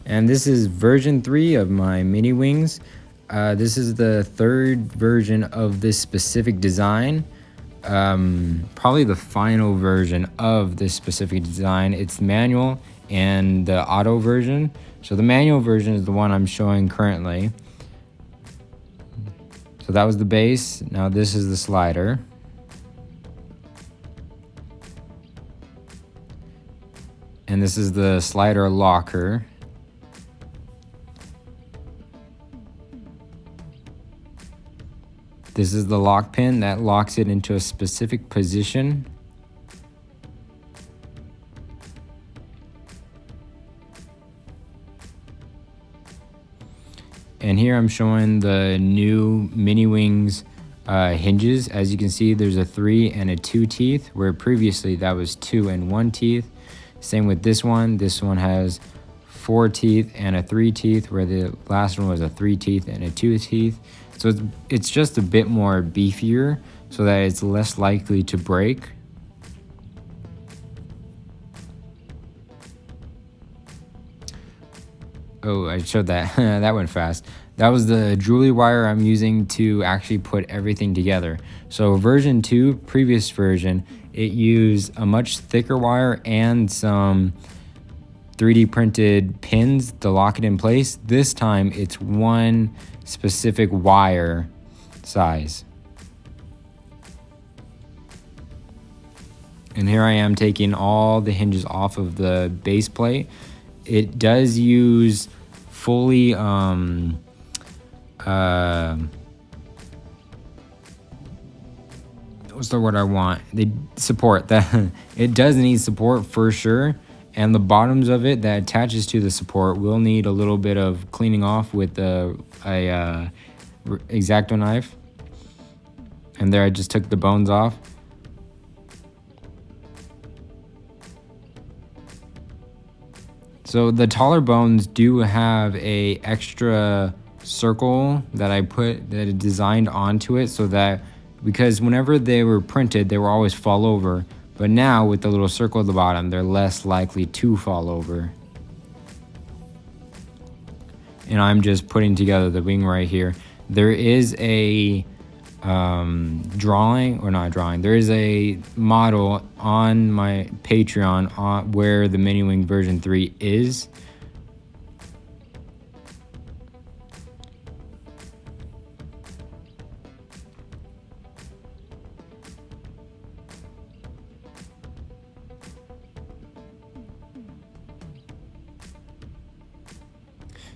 And this is version 3 of my mini wings. This is the third version of this specific design. Probably the final version of this specific design. It's manual and the auto version. So the manual version is the one I'm showing currently. So that was the base. Now this is the slider. And this is the slider locker. This is the lock pin that locks it into a specific position. And here I'm showing the new mini wings hinges. As you can see, there's a 3 and a 2 teeth, where previously that was 2 and 1 teeth. Same with this one. This one has 4 teeth and a 3 teeth, where the last one was a 3 teeth and a 2 teeth. So it's just a bit more beefier so that it's less likely to break. Oh, I showed that. That went fast. That was the jewelry wire I'm using to actually put everything together. So version 2, previous version, it used a much thicker wire and some 3D printed pins to lock it in place. This time it's one specific wire size. And here I am taking all the hinges off of the base plate. It does use fully what's the word I want? They support that. It does need support for sure, and the bottoms of it that attaches to the support will need a little bit of cleaning off with a X-Acto knife. And there I just took the bones off. So the taller bones do have a extra circle that I designed onto it, so that, because whenever they were printed, they were always fall over. But now with the little circle at the bottom, they're less likely to fall over. And I'm just putting together the wing right here. There is a there is a model on my Patreon where the mini wing version 3 is.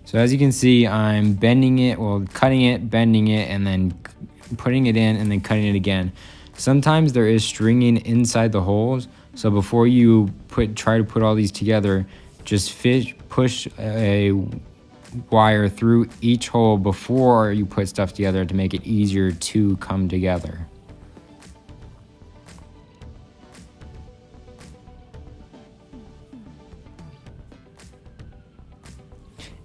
So as you can see, I'm bending it, cutting it, bending it, and then putting it in and then cutting it again. Sometimes there is stringing inside the holes, so before you try to put all these together, just push a wire through each hole before you put stuff together to make it easier to come together.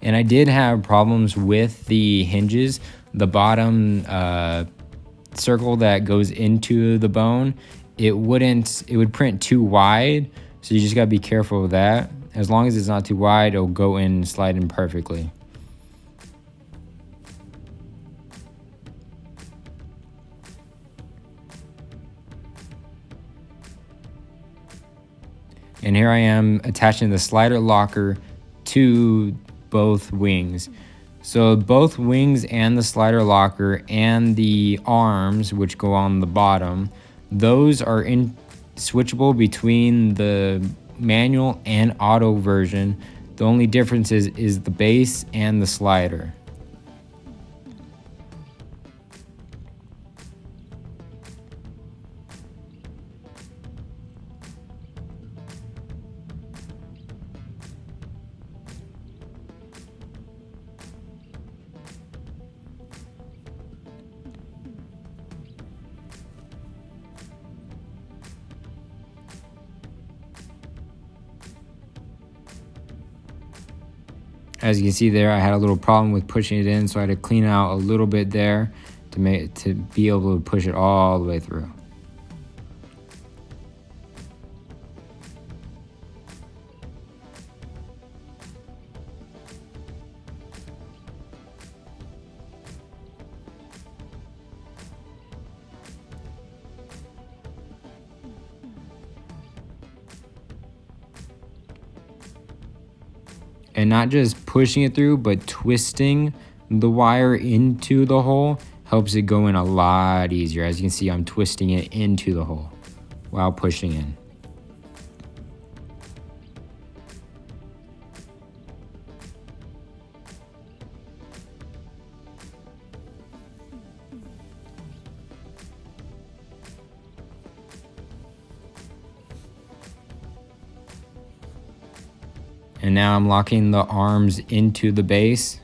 And I did have problems with the hinges. The bottom circle that goes into the bone, it would print too wide. So you just gotta be careful with that. As long as it's not too wide, it'll go in and slide in perfectly. And here I am attaching the slider locker to both wings. So both wings and the slider locker and the arms, which go on the bottom, those are switchable between the manual and auto version. The only difference is the base and the slider. As you can see there, I had a little problem with pushing it in, so I had to clean out a little bit there to be able to push it all the way through. and not just pushing it through, but twisting the wire into the hole helps it go in a lot easier. As you can see, I'm twisting it into the hole while pushing in. And now I'm locking the arms into the base.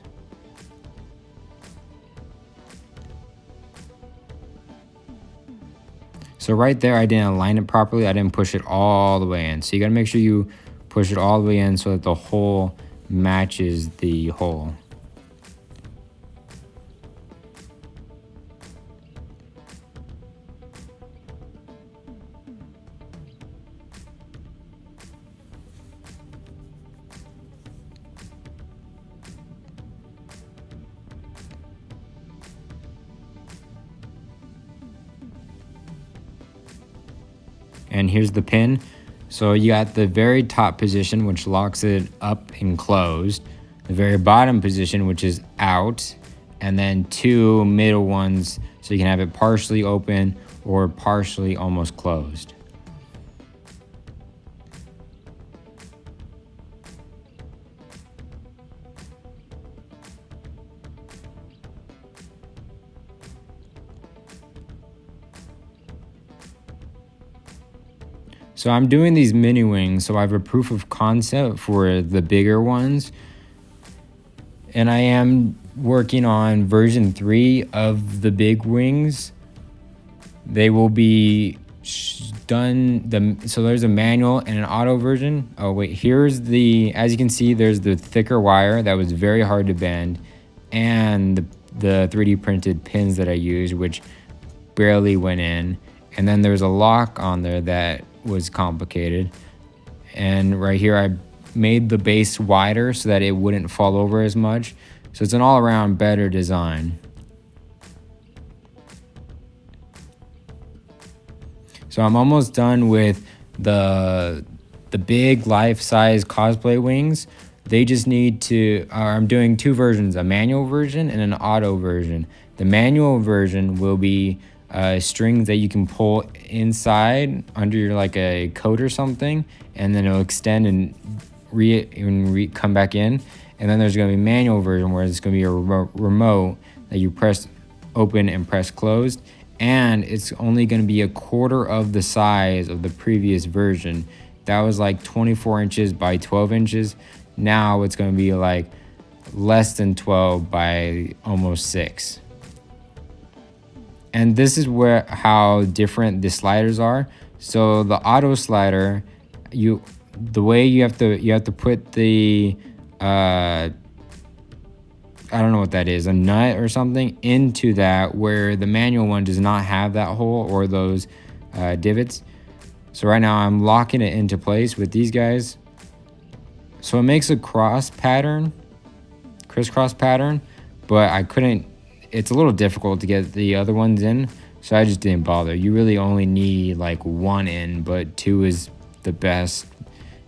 So right there, I didn't align it properly. I didn't push it all the way in. So you gotta make sure you push it all the way in so that the hole matches the hole. And here's the pin. So you got the very top position, which locks it up and closed, the very bottom position, which is out, and then two middle ones so you can have it partially open or partially almost closed. So I'm doing these mini wings, so I have a proof of concept for the bigger ones. And I am working on version 3 of the big wings. They will be done, so there's a manual and an auto version. Oh wait, here's the, as you can see, there's the thicker wire that was very hard to bend, and the 3D printed pins that I used, which barely went in. And then there's a lock on there that was complicated. And right here, I made the base wider so that it wouldn't fall over as much. So it's an all-around better design. So I'm almost done with the big life-size cosplay wings. They just need to, I'm doing two versions, a manual version and an auto version. The manual version will be strings that you can pull inside under your, like a coat or something, and then it'll extend and come back in. And then there's going to be a manual version where it's going to be a remote that you press open and press closed, and it's only going to be a quarter of the size of the previous version. That was like 24 inches by 12 inches. Now it's going to be like less than 12 by almost 6. And this is how different the sliders are. So the auto slider, the way you have to put the I don't know what that is, a nut or something, into that, where the manual one does not have that hole or those divots. So right now I'm locking it into place with these guys. So it makes a crisscross pattern, but I couldn't, it's a little difficult to get the other ones in, so I just didn't bother. You really only need like 1 in, but 2 is the best,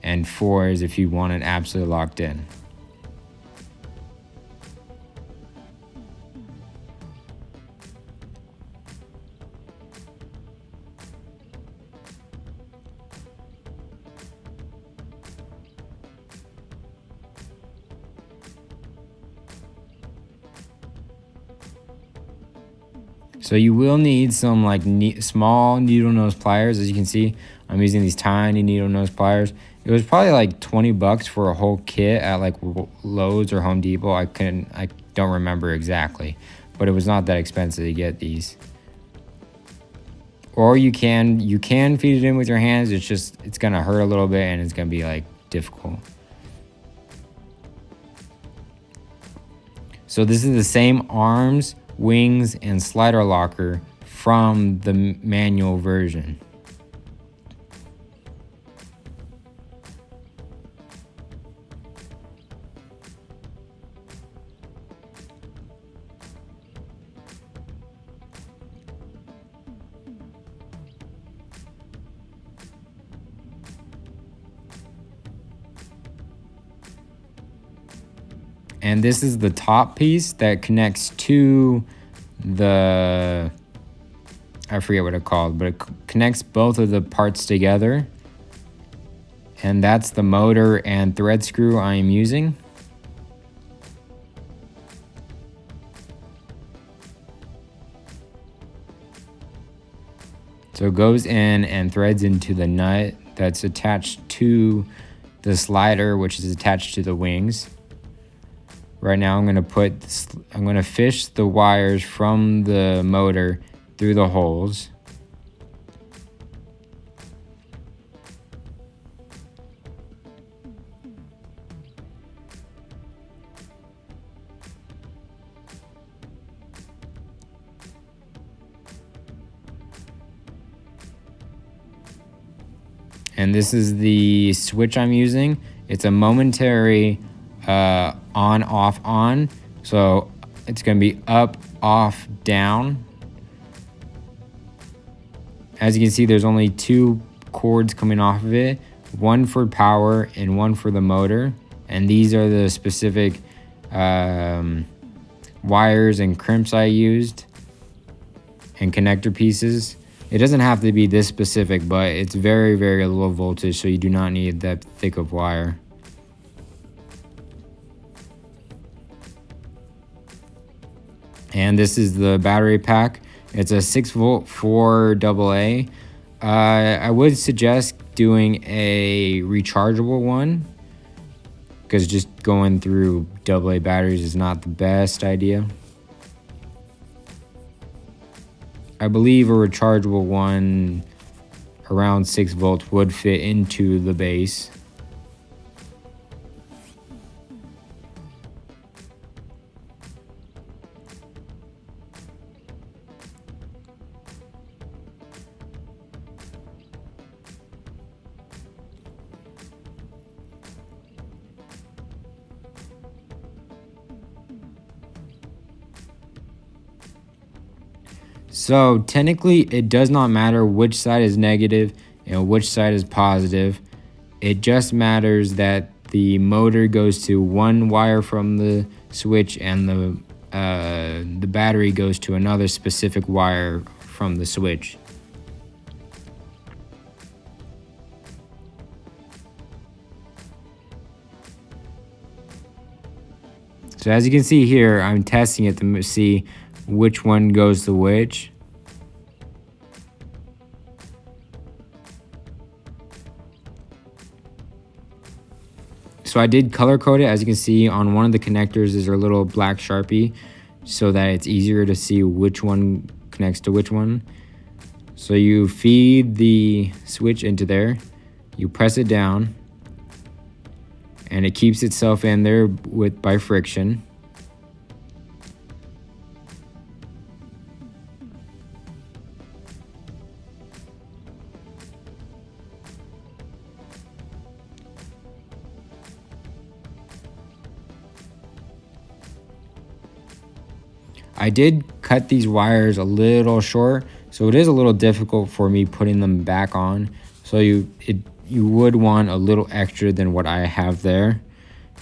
and 4 is if you want it absolutely locked in. So you will need some like small needle nose pliers. As you can see, I'm using these tiny needle nose pliers. It was probably like 20 bucks for a whole kit at like Lowe's or Home Depot. I don't remember exactly, but it was not that expensive to get these. Or you can feed it in with your hands. It's gonna hurt a little bit and it's gonna be like difficult. So this is the same arms, wings, and slider locker from the manual version. And this is the top piece that connects to the, I forget what it's called, but it connects both of the parts together. And that's the motor and thread screw I am using. So it goes in and threads into the nut that's attached to the slider, which is attached to the wings. Right now I'm going to fish the wires from the motor through the holes. And this is the switch I'm using. It's a momentary on, off, on. So it's going to be up, off, down. As you can see, there's only 2 cords coming off of it. One for power and one for the motor. And these are the specific wires and crimps I used and connector pieces. It doesn't have to be this specific, but it's very, very low voltage, so you do not need that thick of wire. And this is the battery pack. It's a 6 volt 4 AA. I would suggest doing a rechargeable one, because just going through AA batteries is not the best idea. I believe a rechargeable one around 6 volts would fit into the base. So technically it does not matter which side is negative and which side is positive. It just matters that the motor goes to one wire from the switch and the battery goes to another specific wire from the switch. So as you can see here, I'm testing it to see which one goes to which. So I did color code it. As you can see, on one of the connectors is a little black Sharpie so that it's easier to see which one connects to which one. So you feed the switch into there, you press it down, and it keeps itself in there by friction. I did cut these wires a little short, so it is a little difficult for me putting them back on. So you would want a little extra than what I have there.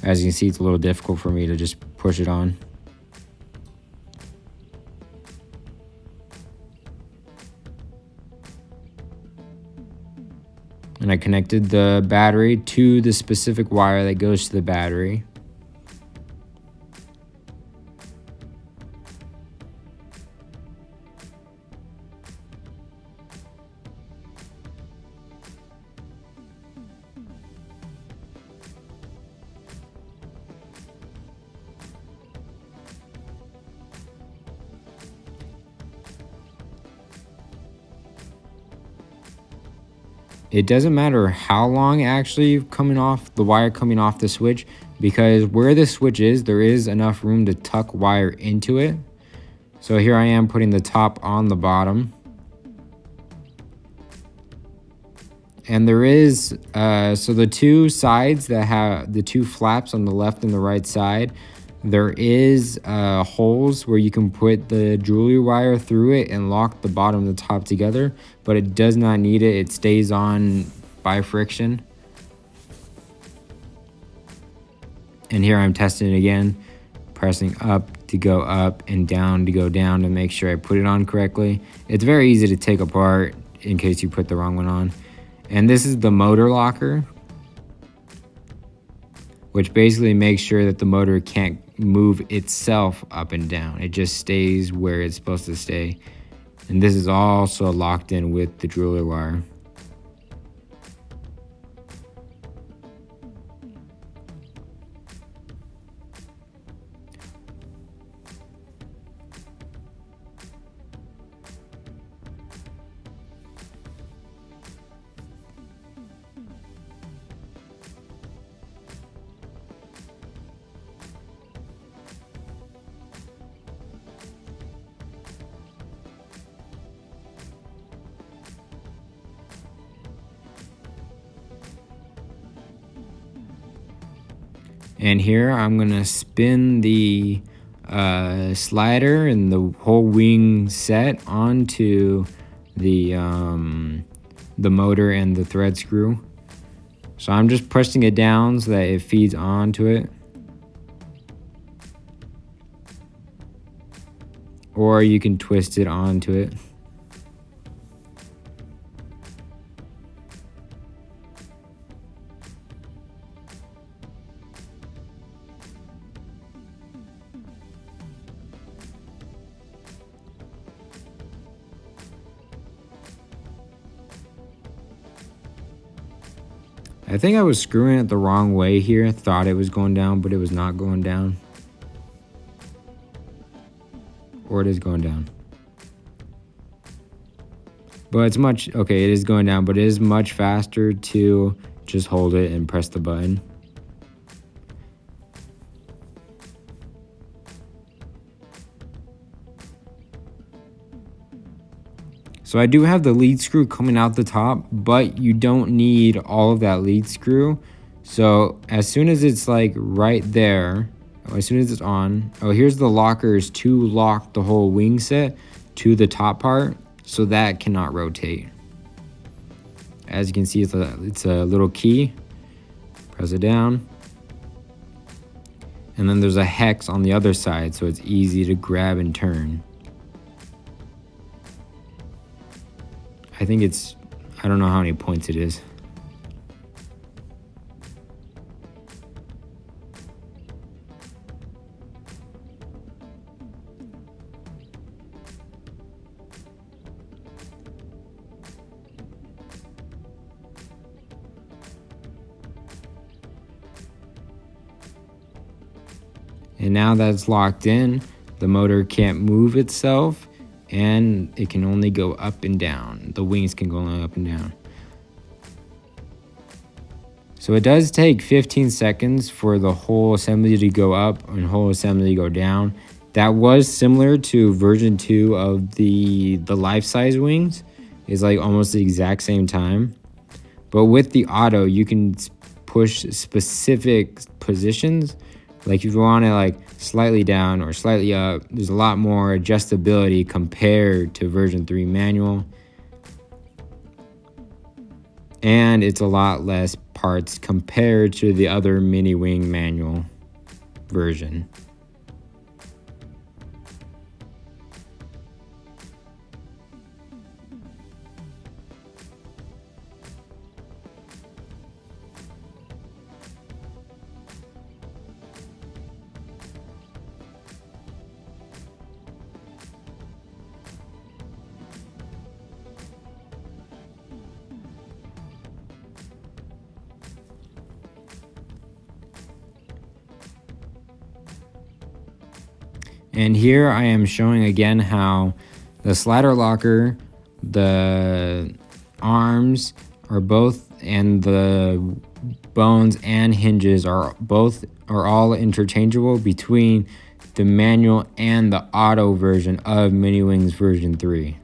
As you can see, it's a little difficult for me to just push it on. And I connected the battery to the specific wire that goes to the battery. It doesn't matter how long actually the wire coming off the switch, because where the switch is, there is enough room to tuck wire into it. So here I am putting the top on the bottom. And there is, so the 2 sides that have the 2 flaps on the left and the right side, there is holes where you can put the jewelry wire through it and lock the bottom and the top together, but it does not need it. It stays on by friction. And here I'm testing it again, pressing up to go up and down to go down to make sure I put it on correctly. It's very easy to take apart in case you put the wrong one on. And this is the motor locker, which basically makes sure that the motor can't move itself up and down. It just stays where it's supposed to stay. And this is also locked in with the jeweler wire. And here I'm gonna spin the slider and the whole wing set onto the motor and the thread screw. So I'm just pressing it down so that it feeds onto it. Or you can twist it onto it. I think I was screwing it the wrong way here. Thought it was going down, but it was not going down. Or it is going down. But it's much, okay, it is going down, but it is much faster to just hold it and press the button. So I do have the lead screw coming out the top, but you don't need all of that lead screw. So as soon as it's like right there, as soon as it's on, oh, here's the lockers to lock the whole wing set to the top part, so that cannot rotate. As you can see, it's a little key. Press it down. And then there's a hex on the other side, so it's easy to grab and turn. I think it's, I don't know how many points it is. And now that it's locked in, the motor can't move itself, and it can only go up and down. The wings can go only up and down. So it does take 15 seconds for the whole assembly to go up and whole assembly to go down. That was similar to version 2 of the life-size wings. It's like almost the exact same time. But with the auto, you can push specific positions. Like if you want it like slightly down or slightly up, there's a lot more adjustability compared to version 3 manual. And it's a lot less parts compared to the other mini wing manual version. And here I am showing again how the slider locker, the arms are both, and the bones and hinges are all interchangeable between the manual and the auto version of Mini Wings version 3.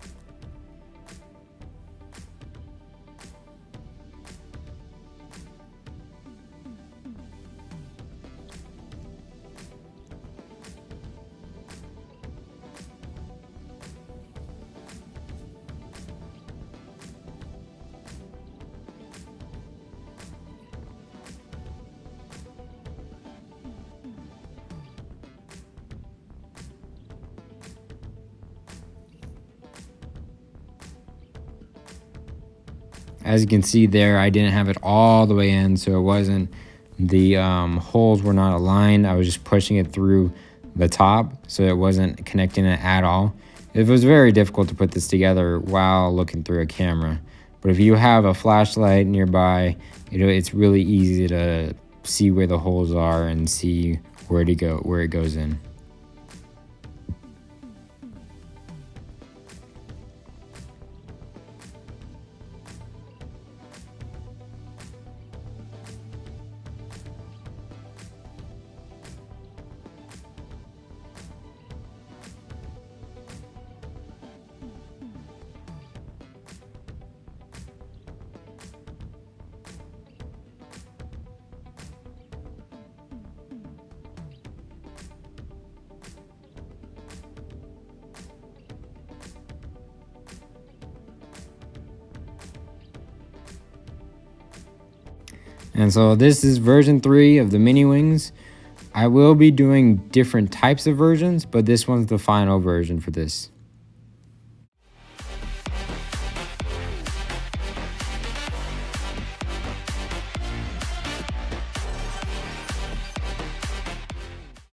As you can see there, I didn't have it all the way in, so it wasn't, the holes were not aligned. I was just pushing it through the top, so it wasn't connecting it at all. It was very difficult to put this together while looking through a camera. But if you have a flashlight nearby, it's really easy to see where the holes are and see where it goes in. And so this is version 3 of the mini wings. I will be doing different types of versions, but this one's the final version for this.